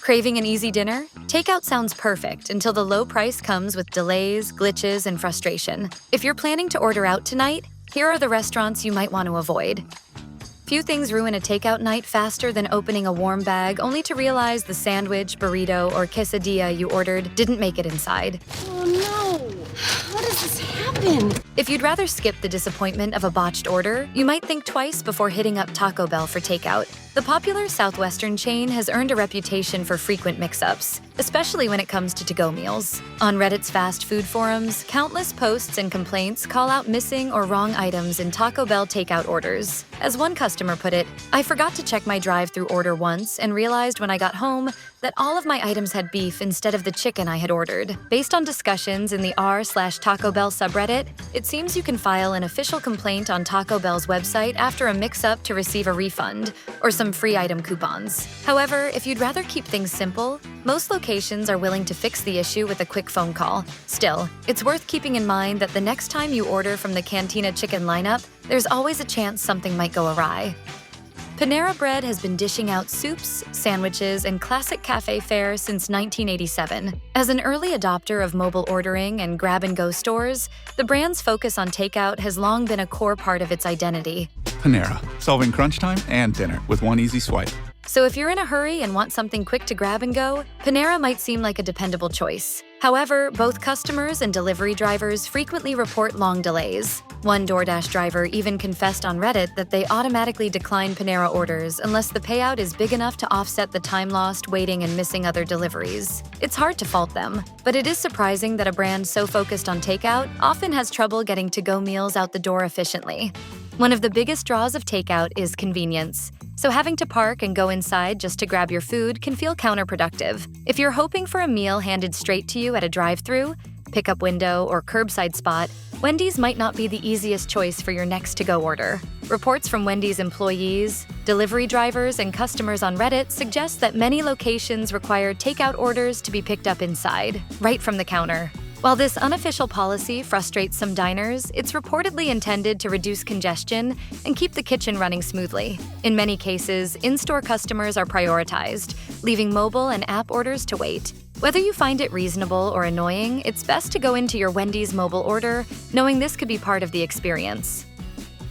Craving an easy dinner? Takeout sounds perfect until the low price comes with delays, glitches, and frustration. If you're planning to order out tonight, here are the restaurants you might want to avoid. Few things ruin a takeout night faster than opening a warm bag only to realize the sandwich, burrito, or quesadilla you ordered didn't make it inside. Oh no! How does this happen? If you'd rather skip the disappointment of a botched order, you might think twice before hitting up Taco Bell for takeout. The popular Southwestern chain has earned a reputation for frequent mix-ups, especially when it comes to to-go meals. On Reddit's fast food forums, countless posts and complaints call out missing or wrong items in Taco Bell takeout orders. As one customer put it, "I forgot to check my drive-thru order once and realized when I got home that all of my items had beef instead of the chicken I had ordered." Based on discussions in the r/Taco Bell subreddit, it seems you can file an official complaint on Taco Bell's website after a mix-up to receive a refund or some free item coupons. However, if you'd rather keep things simple, most locations are willing to fix the issue with a quick phone call. Still, it's worth keeping in mind that the next time you order from the Cantina Chicken lineup, there's always a chance something might go awry. Panera Bread has been dishing out soups, sandwiches, and classic cafe fare since 1987. As an early adopter of mobile ordering and grab-and-go stores, the brand's focus on takeout has long been a core part of its identity. Panera, solving crunch time and dinner with one easy swipe. So if you're in a hurry and want something quick to grab and go, Panera might seem like a dependable choice. However, both customers and delivery drivers frequently report long delays. One DoorDash driver even confessed on Reddit that they automatically decline Panera orders unless the payout is big enough to offset the time lost waiting and missing other deliveries. It's hard to fault them, but it is surprising that a brand so focused on takeout often has trouble getting to-go meals out the door efficiently. One of the biggest draws of takeout is convenience. So having to park and go inside just to grab your food can feel counterproductive. If you're hoping for a meal handed straight to you at a drive-thru, pickup window, or curbside spot, Wendy's might not be the easiest choice for your next to-go order. Reports from Wendy's employees, delivery drivers, and customers on Reddit suggest that many locations require takeout orders to be picked up inside, right from the counter. While this unofficial policy frustrates some diners, it's reportedly intended to reduce congestion and keep the kitchen running smoothly. In many cases, in-store customers are prioritized, leaving mobile and app orders to wait. Whether you find it reasonable or annoying, it's best to go into your Wendy's mobile order knowing this could be part of the experience.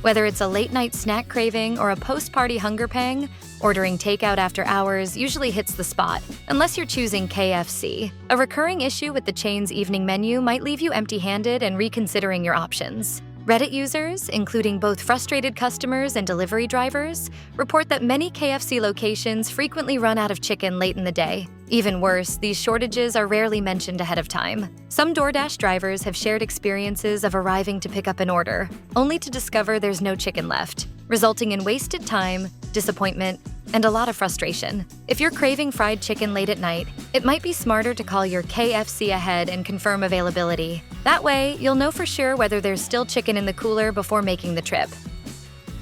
Whether it's a late-night snack craving or a post-party hunger pang, ordering takeout after hours usually hits the spot, unless you're choosing KFC. A recurring issue with the chain's evening menu might leave you empty-handed and reconsidering your options. Reddit users, including both frustrated customers and delivery drivers, report that many KFC locations frequently run out of chicken late in the day. Even worse, these shortages are rarely mentioned ahead of time. Some DoorDash drivers have shared experiences of arriving to pick up an order, only to discover there's no chicken left, resulting in wasted time, disappointment, and a lot of frustration. If you're craving fried chicken late at night, it might be smarter to call your KFC ahead and confirm availability. That way, you'll know for sure whether there's still chicken in the cooler before making the trip.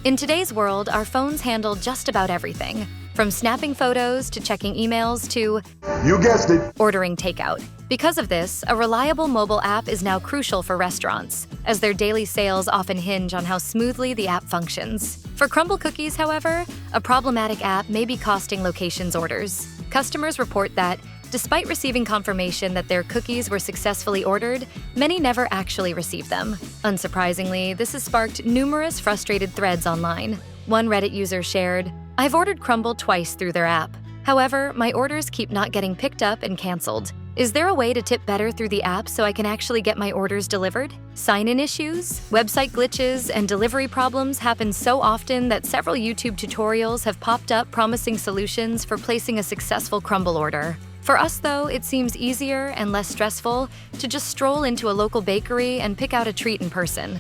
In today's world, our phones handle just about everything, from snapping photos to checking emails to, you guessed it, ordering takeout. Because of this, a reliable mobile app is now crucial for restaurants, as their daily sales often hinge on how smoothly the app functions. For Crumbl Cookies, however, a problematic app may be costing locations orders. Customers report that, despite receiving confirmation that their cookies were successfully ordered, many never actually received them. Unsurprisingly, this has sparked numerous frustrated threads online. One Reddit user shared, "I've ordered Crumbl twice through their app. However, my orders keep not getting picked up and canceled. Is there a way to tip better through the app so I can actually get my orders delivered?" Sign-in issues, website glitches, and delivery problems happen so often that several YouTube tutorials have popped up promising solutions for placing a successful Crumbl order. For us, though, it seems easier and less stressful to just stroll into a local bakery and pick out a treat in person.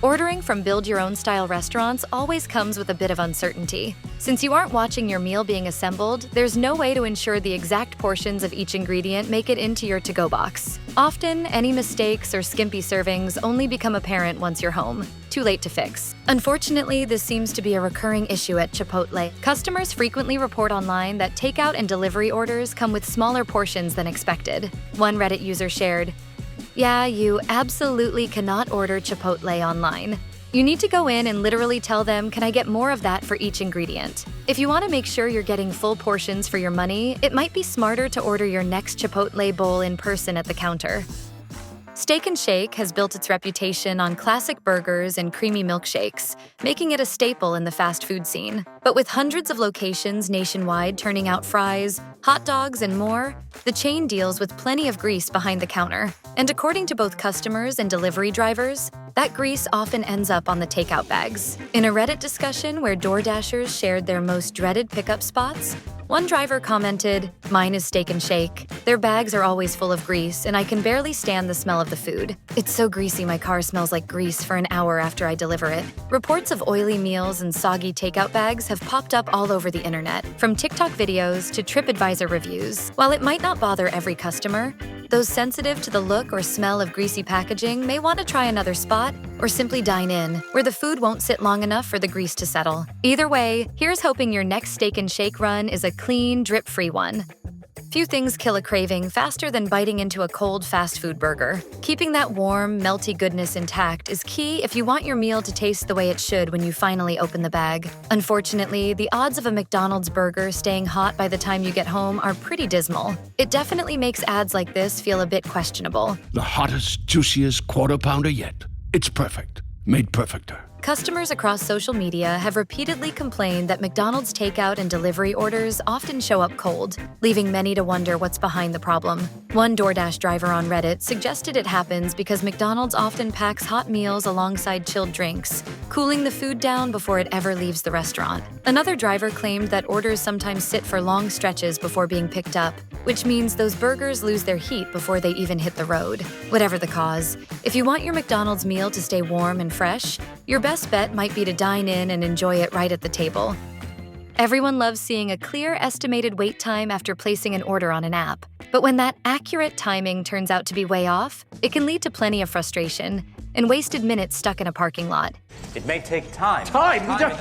Ordering from build-your-own-style restaurants always comes with a bit of uncertainty. Since you aren't watching your meal being assembled, there's no way to ensure the exact portions of each ingredient make it into your to-go box. Often, any mistakes or skimpy servings only become apparent once you're home. Too late to fix. Unfortunately, this seems to be a recurring issue at Chipotle. Customers frequently report online that takeout and delivery orders come with smaller portions than expected. One Reddit user shared, "Yeah, you absolutely cannot order Chipotle online. You need to go in and literally tell them, "Can I get more of that for each ingredient?" If you want to make sure you're getting full portions for your money, it might be smarter to order your next Chipotle bowl in person at the counter. Steak 'n Shake has built its reputation on classic burgers and creamy milkshakes, making it a staple in the fast food scene. But with hundreds of locations nationwide turning out fries, hot dogs, and more, the chain deals with plenty of grease behind the counter. And according to both customers and delivery drivers, that grease often ends up on the takeout bags. In a Reddit discussion where DoorDashers shared their most dreaded pickup spots, one driver commented, "Mine is Steak 'n Shake. Their bags are always full of grease, and I can barely stand the smell of the food. It's so greasy my car smells like grease for an hour after I deliver it." Reports of oily meals and soggy takeout bags have popped up all over the internet, from TikTok videos to TripAdvisor reviews. While it might not bother every customer, those sensitive to the look or smell of greasy packaging may want to try another spot or simply dine in, where the food won't sit long enough for the grease to settle. Either way, here's hoping your next Steak 'n Shake run is a clean, drip-free one. Few things kill a craving faster than biting into a cold fast food burger. Keeping that warm, melty goodness intact is key if you want your meal to taste the way it should when you finally open the bag. Unfortunately, the odds of a McDonald's burger staying hot by the time you get home are pretty dismal. It definitely makes ads like this feel a bit questionable. The hottest, juiciest quarter pounder yet. It's perfect. Made perfecter. Customers across social media have repeatedly complained that McDonald's takeout and delivery orders often show up cold, leaving many to wonder what's behind the problem. One DoorDash driver on Reddit suggested it happens because McDonald's often packs hot meals alongside chilled drinks, cooling the food down before it ever leaves the restaurant. Another driver claimed that orders sometimes sit for long stretches before being picked up, which means those burgers lose their heat before they even hit the road. Whatever the cause, if you want your McDonald's meal to stay warm and fresh, your best bet might be to dine in and enjoy it right at the table. Everyone loves seeing a clear estimated wait time after placing an order on an app. But when that accurate timing turns out to be way off, it can lead to plenty of frustration and wasted minutes stuck in a parking lot. It may take time.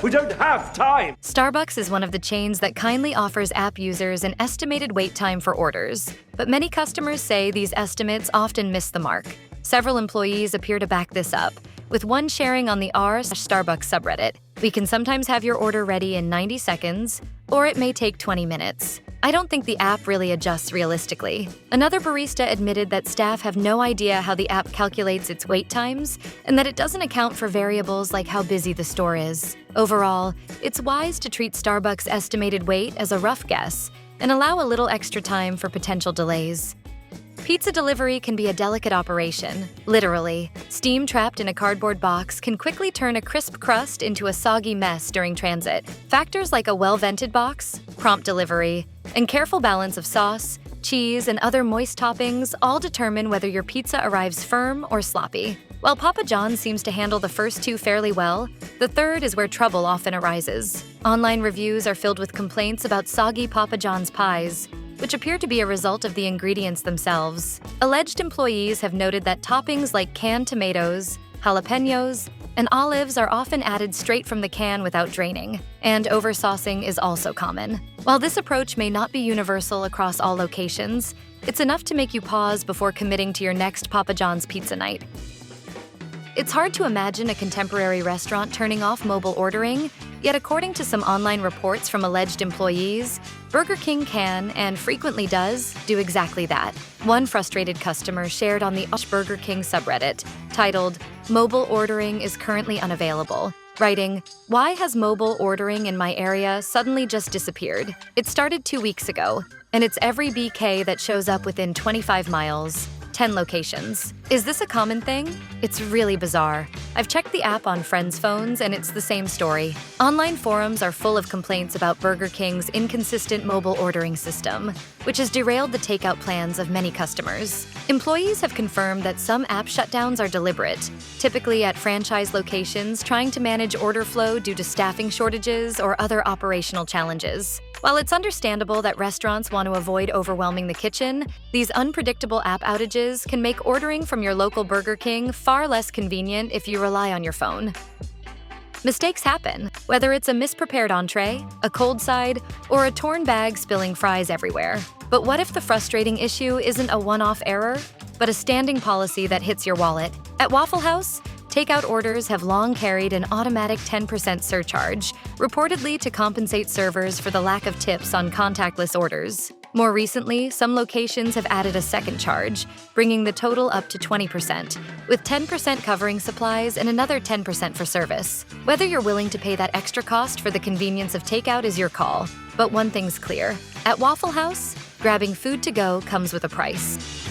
We don't have time! Starbucks is one of the chains that kindly offers app users an estimated wait time for orders. But many customers say these estimates often miss the mark. Several employees appear to back this up, with one sharing on the r/Starbucks subreddit. "We can sometimes have your order ready in 90 seconds, or it may take 20 minutes. I don't think the app really adjusts realistically." Another barista admitted that staff have no idea how the app calculates its wait times, and that it doesn't account for variables like how busy the store is. Overall, it's wise to treat Starbucks' estimated wait as a rough guess and allow a little extra time for potential delays. Pizza delivery can be a delicate operation. Literally, steam trapped in a cardboard box can quickly turn a crisp crust into a soggy mess during transit. Factors like a well-vented box, prompt delivery, and careful balance of sauce, cheese, and other moist toppings all determine whether your pizza arrives firm or sloppy. While Papa John's seems to handle the first two fairly well, the third is where trouble often arises. Online reviews are filled with complaints about soggy Papa John's pies, which appear to be a result of the ingredients themselves. Alleged employees have noted that toppings like canned tomatoes, jalapenos, and olives are often added straight from the can without draining, and oversaucing is also common. While this approach may not be universal across all locations, it's enough to make you pause before committing to your next Papa John's pizza night. It's hard to imagine a contemporary restaurant turning off mobile ordering, yet according to some online reports from alleged employees, Burger King can, and frequently does, do exactly that. One frustrated customer shared on the Burger King subreddit, titled, "Mobile ordering is currently unavailable," writing, "Why has mobile ordering in my area suddenly just disappeared? It started 2 weeks ago, and it's every BK that shows up within 25 miles. 10 locations. Is this a common thing? It's really bizarre. I've checked the app on friends' phones and it's the same story." Online forums are full of complaints about Burger King's inconsistent mobile ordering system, which has derailed the takeout plans of many customers. Employees have confirmed that some app shutdowns are deliberate, typically at franchise locations trying to manage order flow due to staffing shortages or other operational challenges. While it's understandable that restaurants want to avoid overwhelming the kitchen, these unpredictable app outages can make ordering from your local Burger King far less convenient if you rely on your phone. Mistakes happen, whether it's a misprepared entree, a cold side, or a torn bag spilling fries everywhere. But what if the frustrating issue isn't a one-off error, but a standing policy that hits your wallet? At Waffle House, Takeout orders have long carried an automatic 10% surcharge, reportedly to compensate servers for the lack of tips on contactless orders. More recently, some locations have added a second charge, bringing the total up to 20%, with 10% covering supplies and another 10% for service. Whether you're willing to pay that extra cost for the convenience of takeout is your call. But one thing's clear. At Waffle House, grabbing food to go comes with a price.